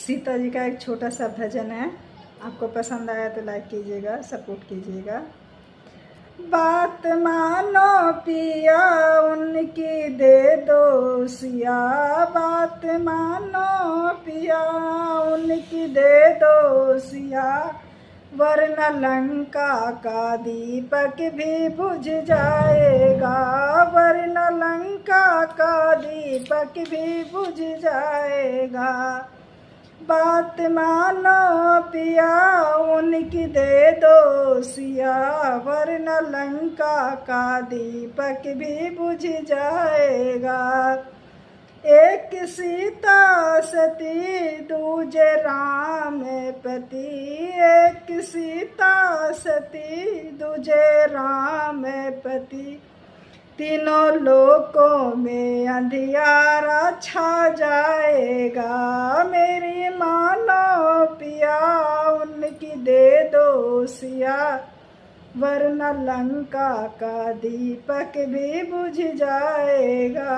सीता जी का एक छोटा सा भजन है। आपको पसंद आया तो लाइक कीजिएगा, सपोर्ट कीजिएगा। बात मानो पिया उनकी दे दो सिया, बात मानो पिया उनकी दे दो सिया, वरना लंका का दीपक भी बुझ जाएगा, वरना लंका का दीपक भी बुझ जाएगा। बात मानो पिया उनकी दे दो सिया, वरना लंका का दीपक भी बुझ जाएगा। एक सीता सती दूजे राम पति, एक सीता सती दूजे राम पति, तीनों लोकों में अंधियारा छा जाएगा। मेरी मानो पिया उनकी दे दो सिया, वरना लंका का दीपक भी बुझ जाएगा।